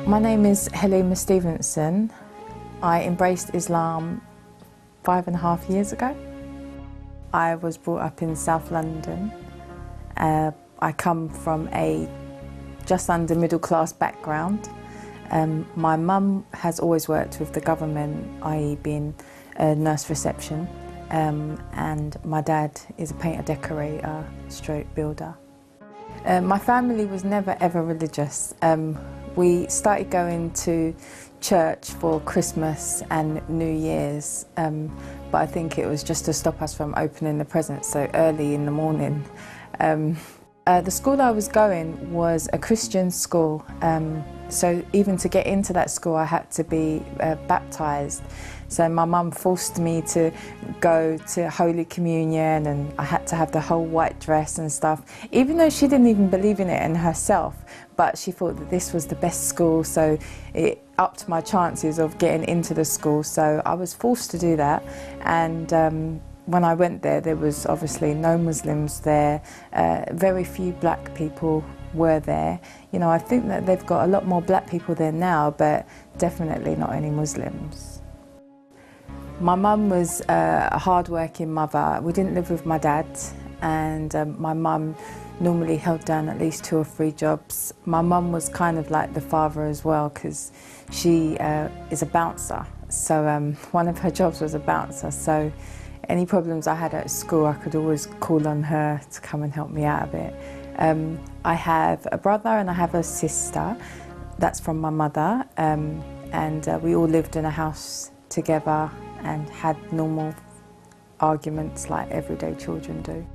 My name is Halima Stevenson. I embraced Islam 5.5 years ago. I was brought up in South London. I come from a just under middle class background. My mum has always worked with the government, i.e. being a nurse reception, and my dad is a painter decorator stroke builder. My family was never ever religious. We started going to church for Christmas and New Year's, but I think it was just to stop us from opening the presents so early in the morning. The school I was going was a Christian school, so even to get into that school I had to be baptised. So my mum forced me to go to Holy Communion, and I had to have the whole white dress and stuff, even though she didn't even believe in it in herself. But she thought that this was the best school, so it upped my chances of getting into the school. So I was forced to do that, and when I went there, there was obviously no Muslims there. Very few black people were there. You know, I think that they've got a lot more black people there now, but definitely not any Muslims. My mum was a hard-working mother. We didn't live with my dad, and my mum normally held down at least 2 or 3 jobs. My mum was kind of like the father as well, because she is a bouncer. So one of her jobs was a bouncer. So any problems I had at school, I could always call on her to come and help me out of it. I have a brother and I have a sister. That's from my mother, and we all lived in a house together and had normal arguments like everyday children do.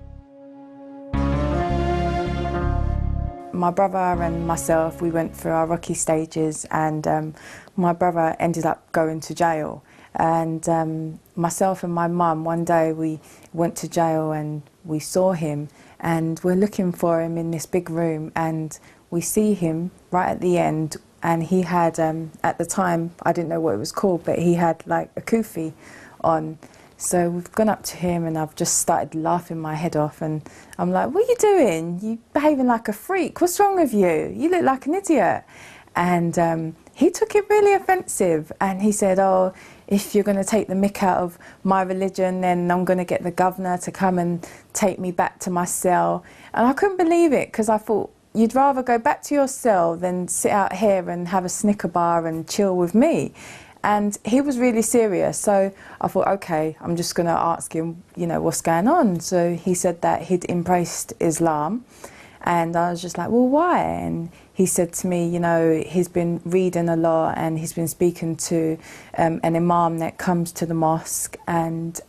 My brother and myself, we went through our rocky stages, and my brother ended up going to jail. And myself and my mum, one day we went to jail and we saw him, and we're looking for him in this big room, and we see him right at the end, and he had, at the time, I didn't know what it was called, but he had like a kufi on. So we've gone up to him and I've just started laughing my head off, and I'm like, what are you doing? You're behaving like a freak. What's wrong with you? You look like an idiot. And he took it really offensive, and he said, oh, if you're going to take the mick out of my religion, then I'm going to get the governor to come and take me back to my cell. And I couldn't believe it, because I thought, you'd rather go back to your cell than sit out here and have a Snicker bar and chill with me. And he was really serious, so I thought, okay, I'm just going to ask him, you know, what's going on. So he said that he'd embraced Islam, and I was just like, well, why? And he said to me, you know, he's been reading a lot, and he's been speaking to an imam that comes to the mosque, and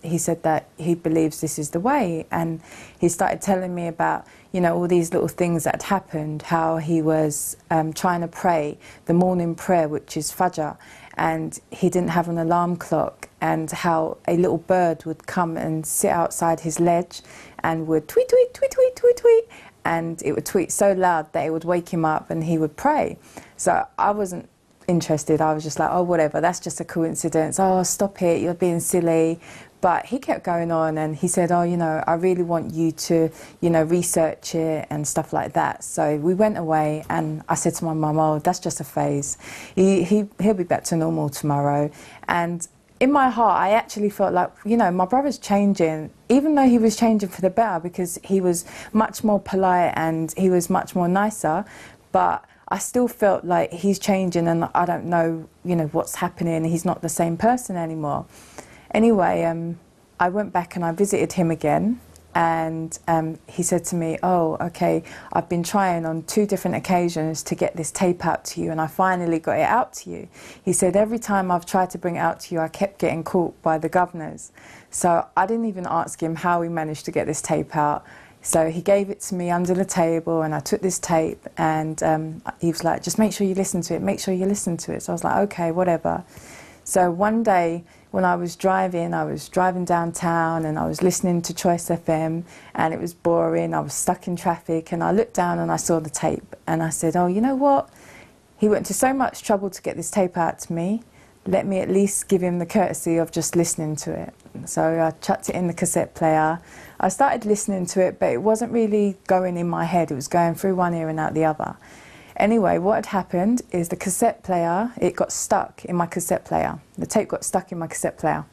he said that he believes this is the way. And he started telling me about, you know, all these little things that had happened, how he was trying to pray the morning prayer, which is Fajr, and he didn't have an alarm clock, and how a little bird would come and sit outside his ledge and would tweet, tweet, tweet, tweet, tweet, tweet, and it would tweet so loud that it would wake him up and he would pray. So I wasn't interested. I was just like, oh, whatever, that's just a coincidence. Oh, stop it, you're being silly. But he kept going on, and he said, oh, you know, I really want you to, you know, research it and stuff like that. So we went away, and I said to my mum, oh, that's just a phase. He'll be back to normal tomorrow. And in my heart, I actually felt like, you know, my brother's changing, even though he was changing for the better, because he was much more polite and he was much more nicer. But I still felt like he's changing, and I don't know, you know, what's happening. He's not the same person anymore. Anyway, I went back and I visited him again, and he said to me, oh, okay, I've been trying on 2 different occasions to get this tape out to you, and I finally got it out to you. He said, every time I've tried to bring it out to you, I kept getting caught by the governors. So I didn't even ask him how he managed to get this tape out. So he gave it to me under the table, and I took this tape, and he was like, just make sure you listen to it, make sure you listen to it. So I was like, okay, whatever. So one day, when I was driving downtown, and I was listening to Choice FM, and it was boring, I was stuck in traffic, and I looked down and I saw the tape, and I said, oh, you know what? He went to so much trouble to get this tape out to me, let me at least give him the courtesy of just listening to it. So I chucked it in the cassette player. I started listening to it, but it wasn't really going in my head, it was going through one ear and out the other. Anyway, what had happened is the cassette player, it got stuck in my cassette player. The tape got stuck in my cassette player.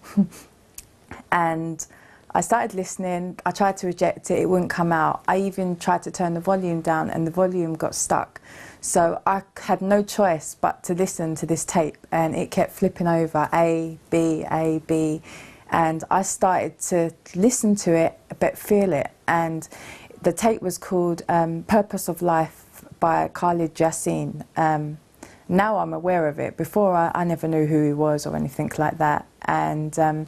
And I started listening, I tried to eject it, it wouldn't come out. I even tried to turn the volume down and the volume got stuck. So I had no choice but to listen to this tape, and it kept flipping over, A, B, A, B. And I started to listen to it but feel it. And the tape was called Purpose of Life by Khalid Yasin. Now I'm aware of it. Before I never knew who he was or anything like that. And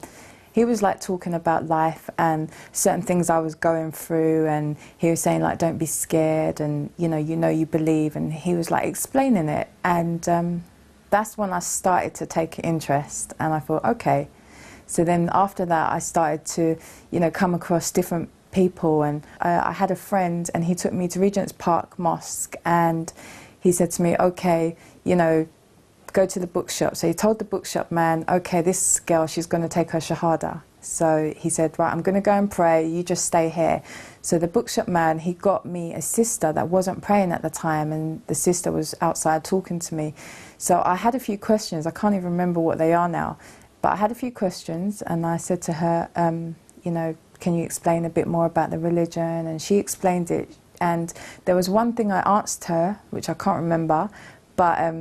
he was like talking about life and certain things I was going through, and he was saying like, don't be scared, and you know you believe, and he was like explaining it. And that's when I started to take interest, and I thought, okay. So then after that I started to, come across different people, and I had a friend, and he took me to Regent's Park Mosque, and he said to me, okay, go to the bookshop. So he told the bookshop man, okay, this girl, she's going to take her shahada. So he said, right, I'm going to go and pray, you just stay here. So the bookshop man, he got me a sister that wasn't praying at the time, and the sister was outside talking to me. So I had a few questions, I can't even remember what they are now, but I had a few questions, and I said to her, can you explain a bit more about the religion? And she explained it, and there was one thing I asked her, which I can't remember, but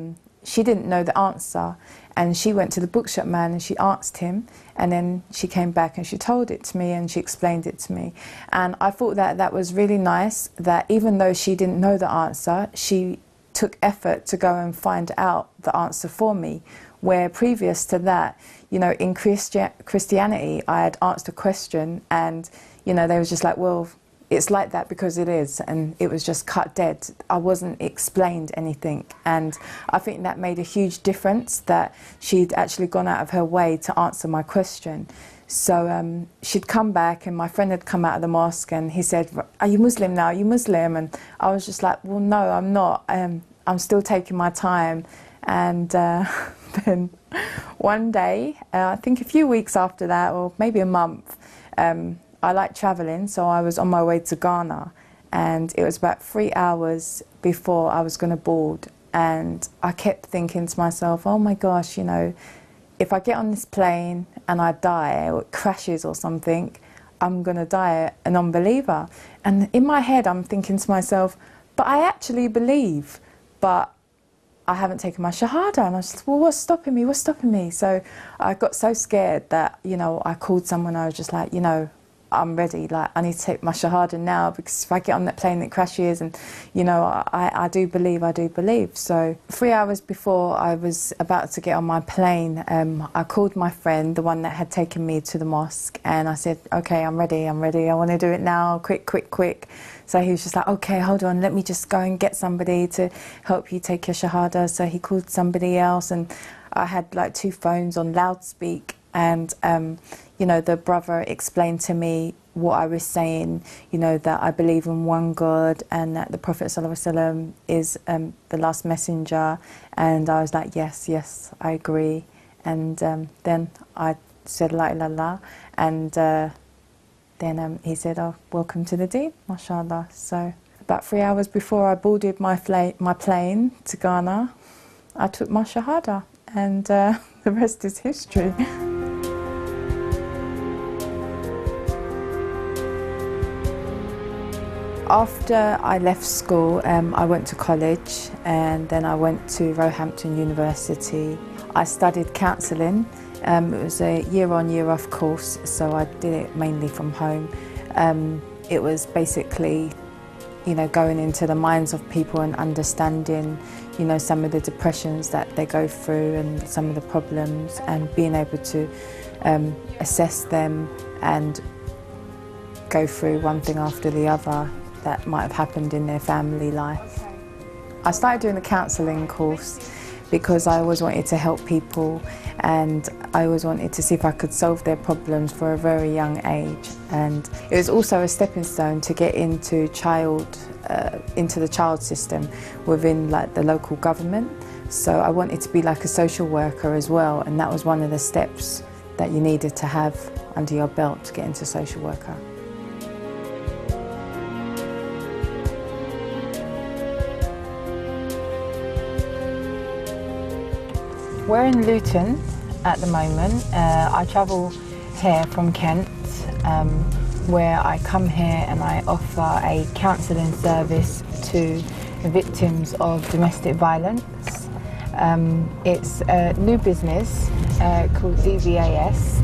she didn't know the answer, and she went to the bookshop man and she asked him, and then she came back and she told it to me and she explained it to me. And I thought that that was really nice, that even though she didn't know the answer, she took effort to go and find out the answer for me, where previous to that, in Christianity I had asked a question, and they were just like, well, it's like that because it is, and it was just cut dead. I wasn't explained anything, and I think that made a huge difference, that she'd actually gone out of her way to answer my question. So she'd come back, and my friend had come out of the mosque, and he said, are you Muslim now, are you Muslim? And I was just like, well, no, I'm not, I'm still taking my time. And then one day, I think a few weeks after that, or maybe a month, I like travelling, so I was on my way to Ghana, and it was about 3 hours before I was going to board, and I kept thinking to myself, oh my gosh, if I get on this plane and I die, or it crashes or something, I'm going to die an unbeliever. And in my head I'm thinking to myself, but I actually believe, but I haven't taken my shahada. And I was just, well, what's stopping me, what's stopping me? So I got so scared that, I called someone. I was just like, I'm ready, like I need to take my shahada now, because if I get on that plane that crashes, and I do believe. So 3 hours before I was about to get on my plane, I called my friend, the one that had taken me to the mosque, and I said, okay, I'm ready, I want to do it now, quick. So he was just like, okay, hold on, let me just go and get somebody to help you take your shahada. So he called somebody else, and I had like 2 phones on loudspeak, and the brother explained to me what I was saying, that I believe in one God, and that the Prophet ﷺ is the last messenger. And I was like, yes, I agree. And then I said, la ilaha illallah, and then he said, oh, welcome to the deen, mashallah. So about 3 hours before I boarded my plane to Ghana, I took my shahada, and the rest is history. After I left school, I went to college, and then I went to Roehampton University. I studied counselling. It was a year-on, year-off course, so I did it mainly from home. It was basically, going into the minds of people and understanding, some of the depressions that they go through and some of the problems, and being able to assess them and go through one thing after the other that might have happened in their family life. I started doing the counselling course because I always wanted to help people, and I always wanted to see if I could solve their problems for a very young age. And it was also a stepping stone to get into the child system within like the local government. So I wanted to be like a social worker as well, and that was one of the steps that you needed to have under your belt to get into social worker. We're in Luton at the moment. I travel here from Kent, where I come here and I offer a counselling service to victims of domestic violence. It's a new business called DVAS,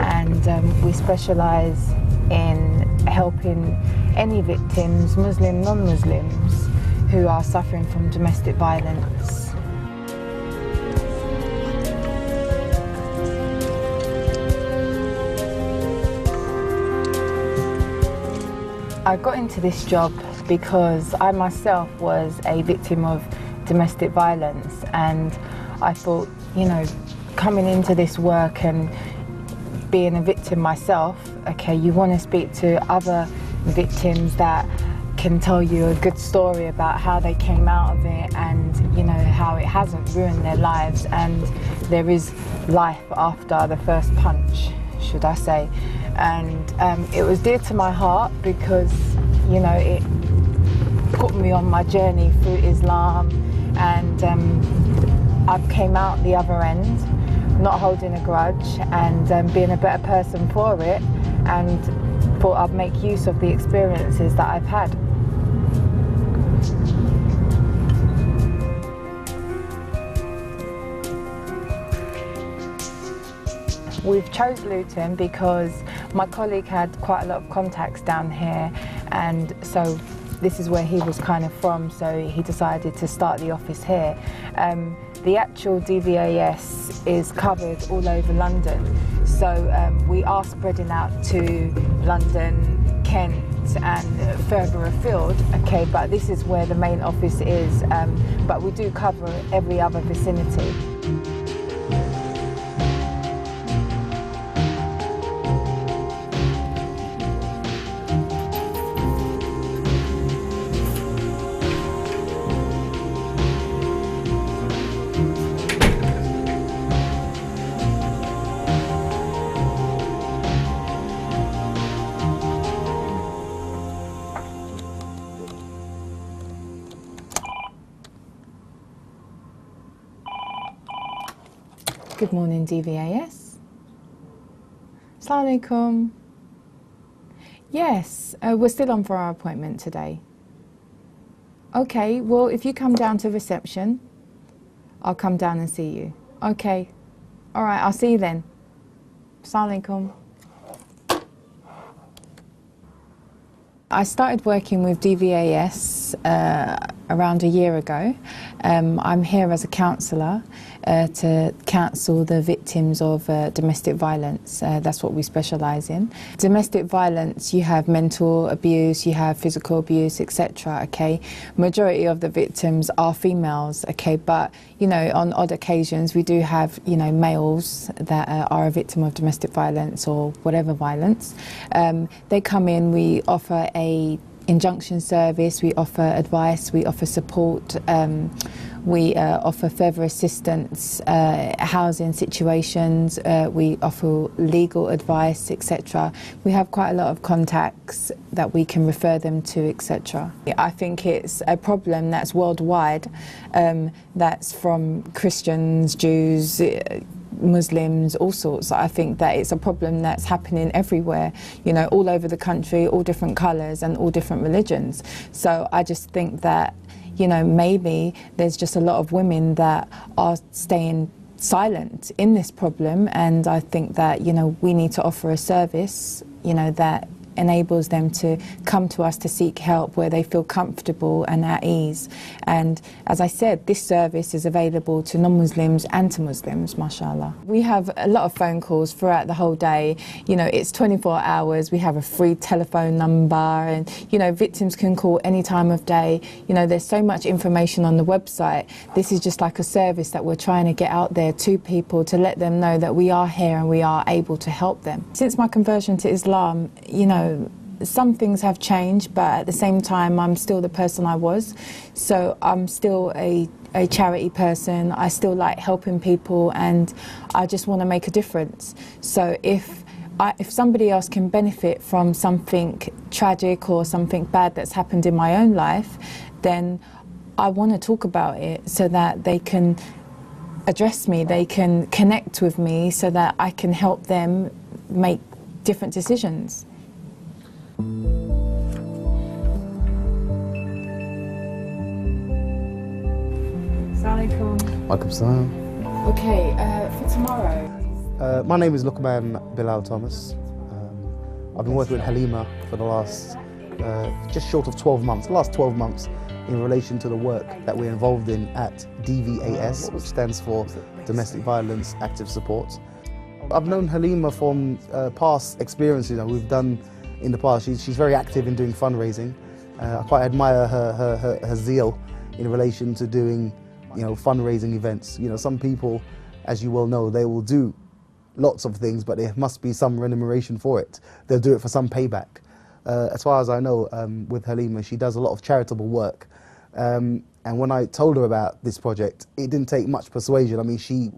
and we specialise in helping any victims, Muslim, non-Muslims, who are suffering from domestic violence. I got into this job because I myself was a victim of domestic violence, and I thought, you know, coming into this work and being a victim myself, okay, you want to speak to other victims that can tell you a good story about how they came out of it, and you know how it hasn't ruined their lives, and there is life after the first punch, should I say. And it was dear to my heart because, you know, it put me on my journey through Islam, and I came out the other end not holding a grudge, and being a better person for it, and thought I'd make use of the experiences that I've had. We've chose Luton because my colleague had quite a lot of contacts down here, and so this is where he was kind of from, so he decided to start the office here. The actual DVAS is covered all over London, so we are spreading out to London, Kent and further afield, okay, but this is where the main office is, but we do cover every other vicinity. Good morning, DVAS. Assalamu alaikum. Yes, we're still on for our appointment today. Okay, well, if you come down to reception, I'll come down and see you. Okay, all right, I'll see you then. Assalamu alaikum. I started working with DVAS around a year ago. I'm here as a counsellor to counsel the victims of domestic violence. That's what we specialise in. Domestic violence, you have mental abuse, you have physical abuse, etc. Okay, majority of the victims are females. Okay, but you know, on odd occasions we do have, you know, males that are a victim of domestic violence or whatever violence. They come in, we offer a injunction service, we offer advice, we offer support, we offer further assistance, housing situations, we offer legal advice, etc. We have quite a lot of contacts that we can refer them to, etc. I think it's a problem that's worldwide, that's from Christians, Jews, Muslims, all sorts. I think that it's a problem that's happening everywhere, you know, all over the country, all different colours and all different religions. So I just think that, you know, maybe there's just a lot of women that are staying silent in this problem, and I think that, you know, we need to offer a service, you know, that enables them to come to us to seek help where they feel comfortable and at ease. And as I said, this service is available to non-Muslims and to Muslims, mashallah. We have a lot of phone calls throughout the whole day. You know, it's 24 hours. We have a free telephone number, and, you know, victims can call any time of day. You know, there's so much information on the website. This is just like a service that we're trying to get out there to people to let them know that we are here and we are able to help them. Since my conversion to Islam, you know, some things have changed, but at the same time I'm still the person I was. So I'm still a charity person. I still like helping people, and I just want to make a difference. So if somebody else can benefit from something tragic or something bad that's happened in my own life, then I want to talk about it so that they can address me, they can connect with me so that I can help them make different decisions. Welcome, Salam. Okay, for tomorrow. My name is Luqman Bilal Thomas. I've been working with Halima for the last just short of 12 months, the last 12 months, in relation to the work that we're involved in at DVAS, which stands for Domestic Violence Active Support. I've known Halima from past experiences that we've done in the past. She's very active in doing fundraising. I quite admire her zeal in relation to doing, fundraising events. Some people, as you well know, they will do lots of things, but there must be some remuneration for it. They'll do it for some payback. As far as I know, with Halima, she does a lot of charitable work. And when I told her about this project, it didn't take much persuasion. She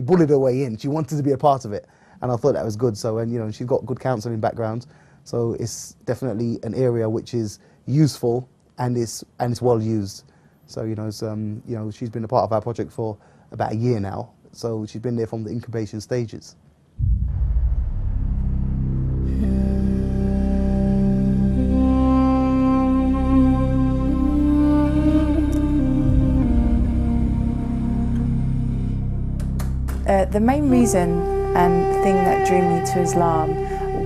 bullied her way in. She wanted to be a part of it, and I thought that was good. So, and she's got good counselling background, so it's definitely an area which is useful and it's well used. So, she's been a part of our project for about a year now. So she's been there from the incubation stages. The main reason and thing that drew me to Islam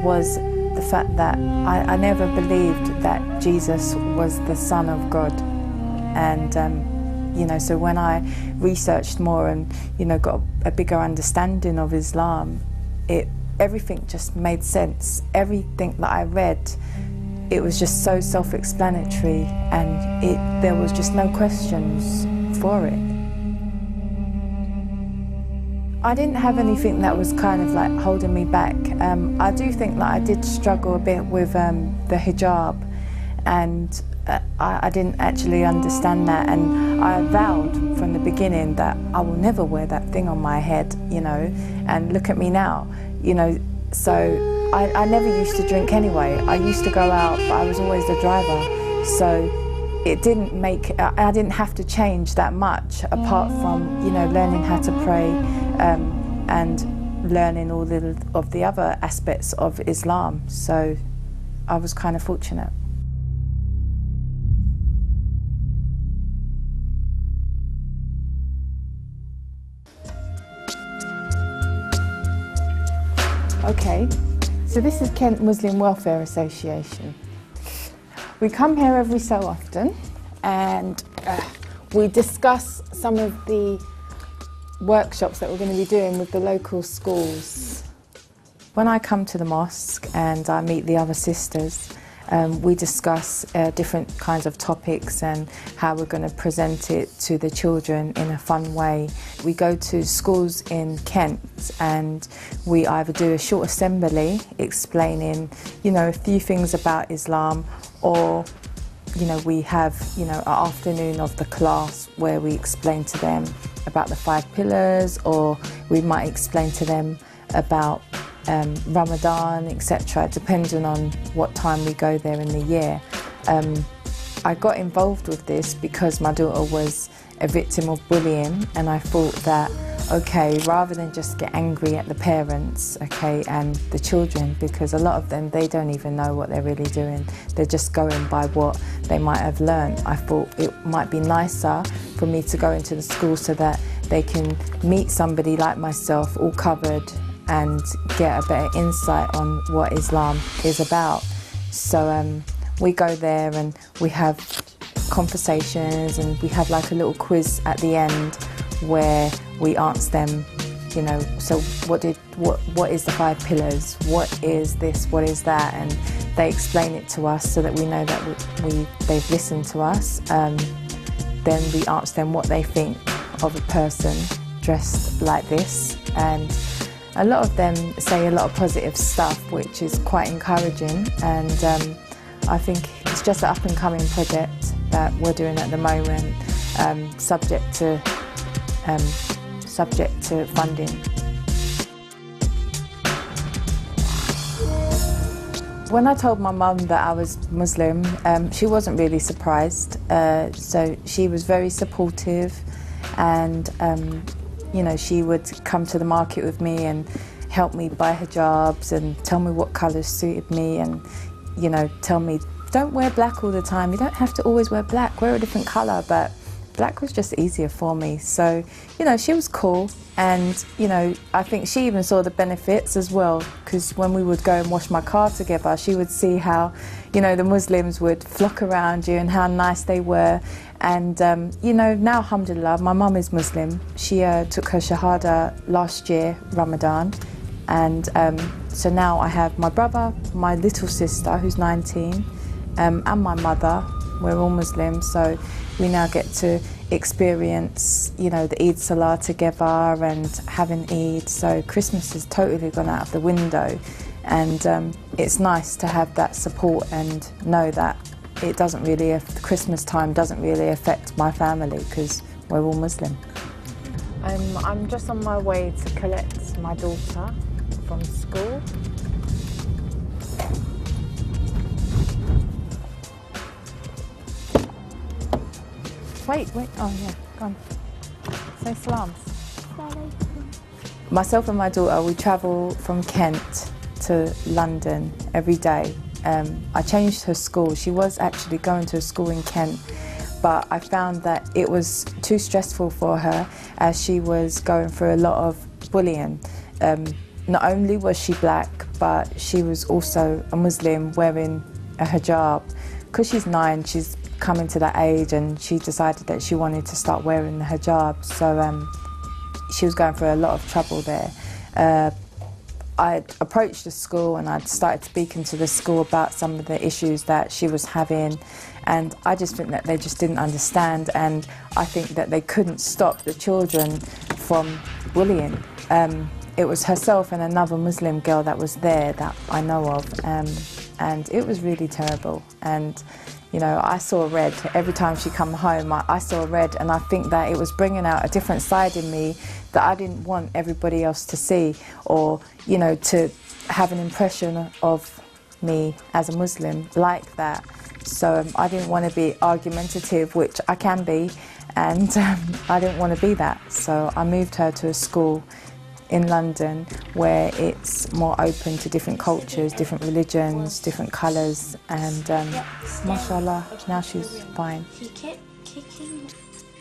was the fact that I never believed that Jesus was the Son of God. And so when I researched more and got a bigger understanding of Islam, everything just made sense. Everything that I read, it was just so self-explanatory, and there was just no questions for it. I didn't have anything that was kind of like holding me back. I do think that I did struggle a bit with the hijab, and I didn't actually understand that, and I vowed from the beginning that I will never wear that thing on my head, and look at me now, so I never used to drink anyway. I used to go out, but I was always the driver, so it didn't I didn't have to change that much, apart from, learning how to pray and learning all of the other aspects of Islam, so I was kind of fortunate. Okay, so this is Kent Muslim Welfare Association. We come here every so often, and we discuss some of the workshops that we're going to be doing with the local schools. When I come to the mosque and I meet the other sisters, we discuss different kinds of topics and how we're going to present it to the children in a fun way. We go to schools in Kent and we either do a short assembly explaining, a few things about Islam, or we have, an afternoon of the class where we explain to them about the 5 pillars, or we might explain to them about Ramadan, etc., depending on what time we go there in the year. I got involved with this because my daughter was a victim of bullying, and I thought that, okay, rather than just get angry at the parents, okay, and the children, because a lot of them, they don't even know what they're really doing. They're just going by what they might have learned. I thought it might be nicer for me to go into the school so that they can meet somebody like myself, all covered, and get a better insight on what Islam is about. So we go there and we have conversations, and we have like a little quiz at the end where we ask them, so what is the 5 pillars? What is this? What is that? And they explain it to us so that we know that they've listened to us. Then we ask them what they think of a person dressed like this, and a lot of them say a lot of positive stuff, which is quite encouraging, and I think it's just an up-and-coming project that we're doing at the moment, subject to funding. When I told my mum that I was Muslim, she wasn't really surprised, so she was very supportive, and you know, she would come to the market with me and help me buy hijabs and tell me what colours suited me, and you know, tell me, don't wear black all the time, you don't have to always wear black, wear a different colour. But black was just easier for me. So, you know, she was cool, and you know, I think she even saw the benefits as well, because when we would go and wash my car together, she would see how, you know, the Muslims would flock around you and how nice they were. And you know, now alhamdulillah, my mum is Muslim. She took her shahada last year, Ramadan, and so now I have my brother, my little sister who's 19, and my mother. We're all Muslims, so we now get to experience, you know, the Eid Salah together and having Eid. So Christmas has totally gone out of the window, and it's nice to have that support and know that it doesn't really, Christmas time doesn't really affect my family because we're all Muslim. I'm just on my way to collect my daughter from school. Wait, oh yeah, go on. Say salams. Myself and my daughter, we travel from Kent to London every day. I changed her school. She was actually going to a school in Kent, but I found that it was too stressful for her as she was going through a lot of bullying. Not only was she black, but she was also a Muslim wearing a hijab. Because she's 9, she's coming to that age, and she decided that she wanted to start wearing the hijab. So she was going through a lot of trouble there. I approached the school and I'd started speaking to the school about some of the issues that she was having, and I just think that they just didn't understand, and I think that they couldn't stop the children from bullying. It was herself and another Muslim girl that was there that I know of, and it was really terrible. And you know, I saw red. Every time she come home, I saw red, and I think that it was bringing out a different side in me that I didn't want everybody else to see, or, you know, to have an impression of me as a Muslim like that. So I didn't want to be argumentative, which I can be, and I didn't want to be that. So I moved her to a school in London where it's more open to different cultures, different religions, different colours, and mashallah, now she's fine. She kept kicking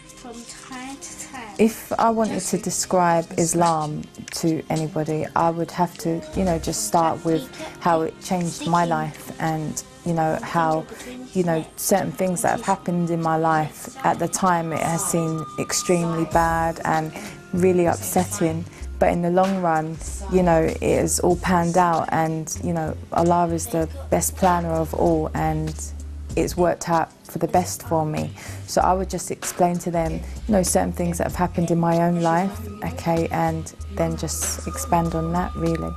from time to time. If I wanted to describe Islam to anybody, I would have to, you know, just start with how it changed my life, and you know, how, you know, certain things that have happened in my life at the time, it has seemed extremely bad and really upsetting. But in the long run, you know, it is all panned out, and, you know, Allah is the best planner of all, and it's worked out for the best for me. So I would just explain to them, you know, certain things that have happened in my own life, okay, and then just expand on that, really.